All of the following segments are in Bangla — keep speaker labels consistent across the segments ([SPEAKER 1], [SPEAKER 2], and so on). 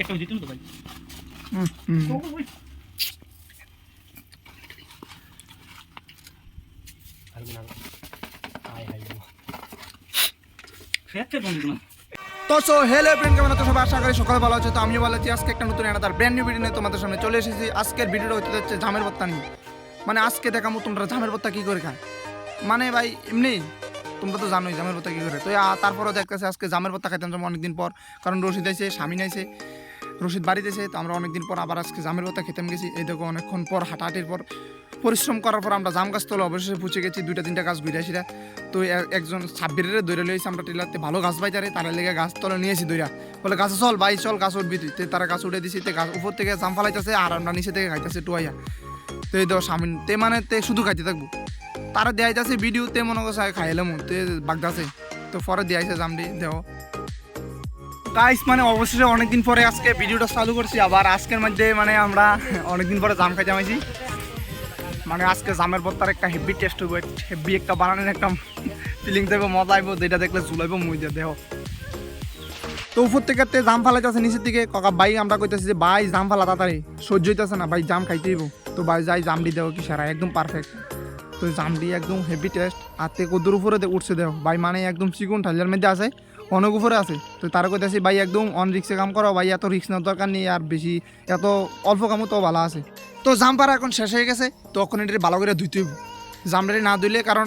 [SPEAKER 1] একটা দিতুন তো ভাই
[SPEAKER 2] তো সো হ্যালো ফ্রেন্ড, কেমন আছো সবাই? আশা করি সকালে ভালো আছে। তো আমিও ভালো আছি। আজকে একটা নতুন একটা ব্র্যান্ড নিউ ভিডিও নিয়ে তোমাদের সামনে চলে এসেছি। আজকের ভিডিওটা হতে যাচ্ছে জামের ভর্তা নিয়ে। মানে আজকে দেখাবো তোমরা জামের ভর্তা কী করে খায়। মানে ভাই এমনি তোমরা তো জানোই জামের ভর্তা কী করে। তো তারপরেও দেখতেছে আজকে জামের ভর্তা খাইতাম যেমন অনেকদিন পর, কারণ রশিদ আইছে, স্বামী আইছে, রশিদ বাড়িতে এসে। তো আমরা অনেকদিন পর আবার আজকে জামের ভর্তা খেতাম গেছি। এই দেখো অনেকক্ষণ পর হাঁটাহাঁটির পর পরিশ্রম করার পর আমরা জাম গাছ তোলা অবশ্যই পুছে গেছি, 2-3টা গাছ ঘুরে আসিরা। তো একজন সাব্বিরের দৈরা লইছি আমরা টিলাতে, ভালো গাছ পাই তারে, তারা লেগে গাছ তলে নিয়েছি দৈরা, বলে গাছে চল ভাই চল গাছ উঠবি তুই। তারা গাছ উঠে দিছি, তে গাছ উপর থেকে জাম ফালাইতেছে আর আমরা নিচে থেকে খাইতেছে টুয়াইয়া। তো এই দেখো স্বামী তে মানে তে শুধু খাইতে থাকবো, তারা দেয়াইতেছে ভিডিও তে মনে করছে খাইলাম তে বাগদাছে। তো পরে দেয়াইছে জামটি দেহ গাইস। মানে অবশেষে অনেকদিন পরে আজকে ভিডিওটা চালু করছি আবার। আজকের মধ্যে মানে আমরা অনেকদিন পরে জাম খাইতে আমাইছি। মানে আজকে জামের ভর্তার একটা হেভি টেস্ট হইব, হেভি একটা বানানোর একটা ফিলিং দেবো, মজা আইব, যেটা দেখলে চুলাইব মুই দিয়ে দেহ। তো উপর থেকে জাম ফালাইতেছে নিচের দিকে কাকা ভাই, আমরা কইতেছি যে ভাই জাম ফালা তাড়াতাড়ি, সহ্য হইতেছে না ভাই, জাম খাইতে হইব। তো ভাই যাই জামডি দেও কি সারা একদম পারফেক্ট। তো জামডি একদম হেভি টেস্ট। আর তে কদুর উপরে উঠছে দেও ভাই, মানে একদম চিকন ঠালিয়ার মধ্যে আছে, অনেক উপরে আছে। তো তারা কইতেছি ভাই একদম অন রিক্সে কাম করো ভাই, এত রিক্স নেওয়ার দরকার নেই, আর বেশি এত অল্প কামও তো ভালো আছে। তো জাম পাড়া এখন শেষ হয়ে গেছে, তখন এটি ভালো করে ধুইতে হইব। জামডারি না ধুইলে কারণ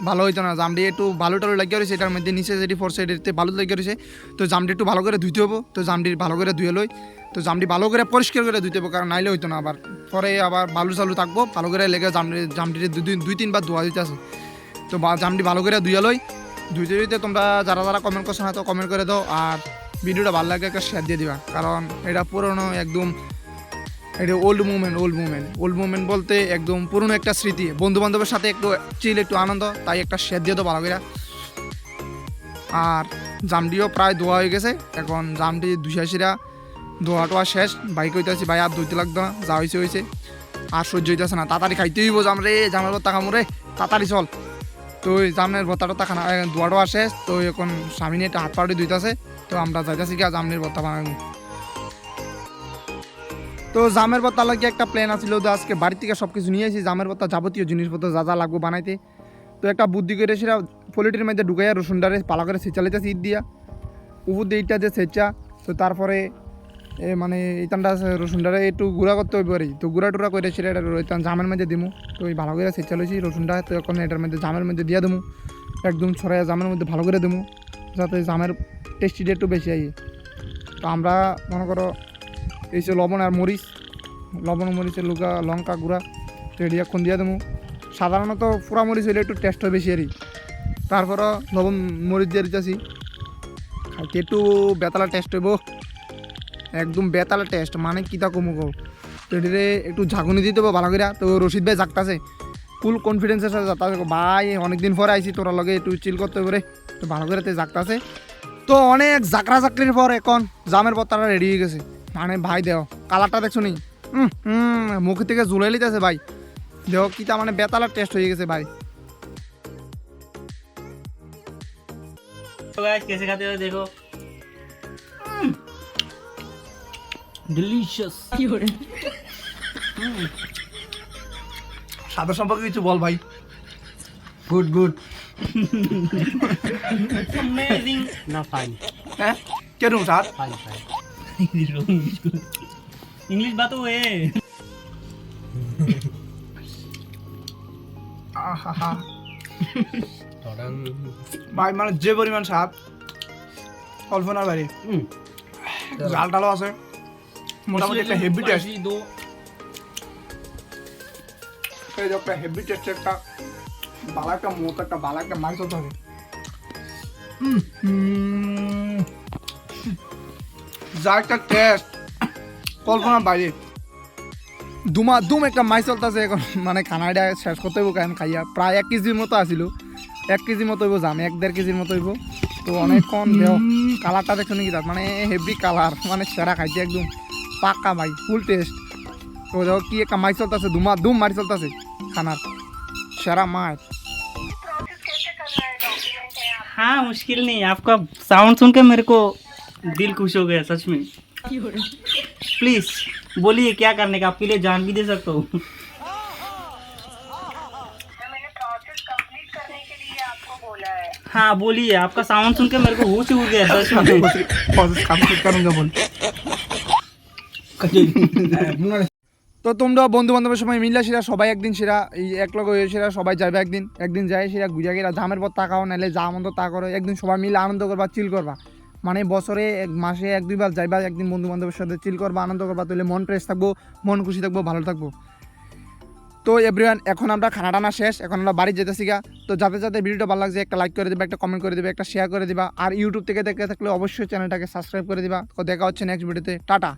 [SPEAKER 2] ভালো হইতো না, জামডি একটু ভালো টালো লাগিয়ে রয়েছে, এটার মধ্যে নিচে যেটি ফোরসে এটিতে ভালো লাগিয়ে রয়েছে। তো জামডি একটু ভালো করে ধুইতে হবো। তো জামডি ভালো করে ধুয়ে লই, তো জামডি ভালো করে পরিষ্কার করে ধুইতে হবো, কারণ নাইলে হইতো না, আবার পরে আবার বালু চালু থাকবো, ভালো করে লেগে জামডিতে 2-3 বার ধোয়া দিতে আছে। তো জামডি ভালো করে ধুয়ে লই, ধুইতে ধুইতে তোমরা যারা যারা কমেন্ট করছো না তো কমেন্ট করে দাও, আর ভিডিওটা ভালো লাগে একটা শেয়ার দিয়ে দিবা, কারণ এটা পুরোনো একদম, এটা ওল্ড মুভমেন্ট বলতে একদম পুরনো একটা স্মৃতি, বন্ধু বান্ধবের সাথে একটু চিল, একটু আনন্দ, তাই একটা শেয়ার দিয়ে দাও ভালো করে। আর জামডিও প্রায় ধোয়া হয়ে গেছে, এখন জামটি দুশাশিরা ধোয়া টোয়া শেষ। বাইক হইতেছি ভাই আর ধুইতে লাগতো না, যা হয়েছে আর সহ্য হইতেছে না, তাড়াতাড়ি খাইতে হইব জাম রে, জামের ভর্তা খামো রে, তাড়াতাড়ি চল। তো ওই জামের ভর্তাটা খানা ধোয়া টোয়া শেষ। তো এখন স্বামী নিয়ে একটা হাত পাড়ি ধুইতেছে, তো আমরা যাইতেছি কি জামনের ভর্তা বানাবো। তো জামের ভর্তা লাগে একটা প্ল্যান আছিল, তো আজকে বাড়ি থেকে সব কিছু নিয়ে এসেছি, জামের ভর্তা যাবতীয় জিনিসপত্র যা যা লাগবে বানাইতে। তো একটা বুদ্ধি করে সেটা পলিটির মধ্যে ঢুকাইয়া রসুনটারে পালা করে সেচা লাইতেছি ঈদ দিয়া, উপর দিয়ে ইটটা দিয়ে সেচা। তো তারপরে মানে ইতানটা রসুনটারে একটু গুঁড়া করতে হইব আর, তো গুঁড়া টুড়া করে সেটা জামের মধ্যে দিমু। তো ওই ভালো করে সেচা লইছি রসুনটা, তো এখন এটার মধ্যে জামের মধ্যে দিয়ে দেবো, একদম ছড়াইয়া জামের মধ্যে ভালো করে দেবো, যাতে জামের টেস্টিটা একটু বেশি আই। তো আমরা মনে করো এই যে লবণ আর মরিচ, লবণ মরিচের লঙ্কা গুঁড়া, তো এটি এখন দিয়ে দেবো। সাধারণত পুরা মরিচ হইলে একটু টেস্ট হয় বেশি আরই, তারপরও লবণ মরিচ দিয়ে দিতেছি, খাইতে একটু বেতালা টেস্ট হইব, একদম বেতালা টেস্ট, মানে কিতা কমুক। তো এটিতে একটু ঝাঁকুনি দিতে হবে ভালো করে। তো রশিদ ভাই জাগতাছে, ফুল কনফিডেন্সের সাথে যাতা ভাই অনেকদিন পরে আইসি, তোরা লগে একটু চিল করতে হবে রে, তো ভালো করে জাগতাছে। তো অনেক জাকরা জাকরির পর এখন জামের ভর্তাটা রেডি হয়ে গেছে। মানে ভাই দেও কালারটা দেখছো নি, মুখ থেকে জুলাই লিতেছে ভাই, দেহ কিতা মানে বেতালার টেস্ট হয়ে গেছে ভাই।
[SPEAKER 1] तो गाइस कैसे खाते हो देखो, डिलीशियस।
[SPEAKER 2] স্বাদের সম্পর্কে কিছু বল ভাই।
[SPEAKER 3] गुड
[SPEAKER 1] अमेजिंग
[SPEAKER 3] ना फाइन
[SPEAKER 2] হ্যাঁ কেন স্যার?
[SPEAKER 3] फाइन
[SPEAKER 1] इंग्लिश बात हुए
[SPEAKER 2] আহা
[SPEAKER 3] टडंग
[SPEAKER 2] ভাই মানে যে পরিমাণ স্বাদ কল্পনার বাইরে। ঝাল টালও আছে, মোটামুটি একটা হেভি টেস্ট,
[SPEAKER 1] दो
[SPEAKER 2] এই যে একটা হেভি টেস্ট, একটা বালা একটা মত, একটা বালা একটা মাছ হতে হবে। যা একটা টেস্ট কল্পনার বাইরে, দুম একটা মাছ চলতেছে এখন, মানে খানাটা শেষ করতে হইব, কারণ খাইয়া প্রায় 1 কেজির মতো আসিল, 1 কেজির মতো হইব জাম, 1-1.5 কেজির মতো হইব। তো অনেকক্ষণ দেও কালারটা দেখছো নাকি, তার মানে হেভি কালার, মানে সেরা খাইছে একদম পাক্কা ভাই, ফুল টেস্ট। তো দেখো কি একটা মাছ চলতেছে, দুম মারি চলতেছে খানার সেরা মাছ।
[SPEAKER 1] हाँ मुश्किल नहीं, आपका साउंड सुन के मेरे को दिल खुश हो गया सच में। प्लीज बोलिए क्या करने का, आपके लिए जान भी दे सकता हूँ।
[SPEAKER 4] मैंने प्रोसेस कंप्लीट करने के लिए आपको बोला है।
[SPEAKER 1] हाँ बोलिए, आपका साउंड सुन के मेरे को होश ही उड़ गया सच में।
[SPEAKER 2] প্রসেস কমপ্লিট করুঙ্গা বল। তো তোমরা বন্ধু বান্ধবের সময় মিললে সেরা সবাই একদিন সেরা এই এক লগে হয়ে সেরা সবাই যাবে একদিন যায় সেরা ঘুরে গেরা জামের পর তাকাও নাইলে যা মন্দ তা করো, একদিন সবাই মিলে আনন্দ করবা, চিল করবা। মানে বছরে এক মাসে এক দুইবার যাইবা, একদিন বন্ধু বান্ধবের সাথে চিল করবা, আনন্দ করবা, তাহলে মন ফ্রেশ থাকবো, মন খুশি থাকবো, ভালো থাকবো। তো এভরিওয়ান, এখন আমরা খানা টানা শেষ, এখন আমরা বাড়ি যেতেছি গা। তো যাতে যাতে ভিডিওটা ভালো লাগছে একটা লাইক করে দিবা, একটা কমেন্ট করে দিবা, একটা শেয়ার করে দিবা, আর ইউটিউব থেকে দেখে থাকলে অবশ্যই চ্যানেলটাকে সাবস্ক্রাইব করে দিবা। তো দেখা হচ্ছে নেক্সট ভিডিওতে, টাটা।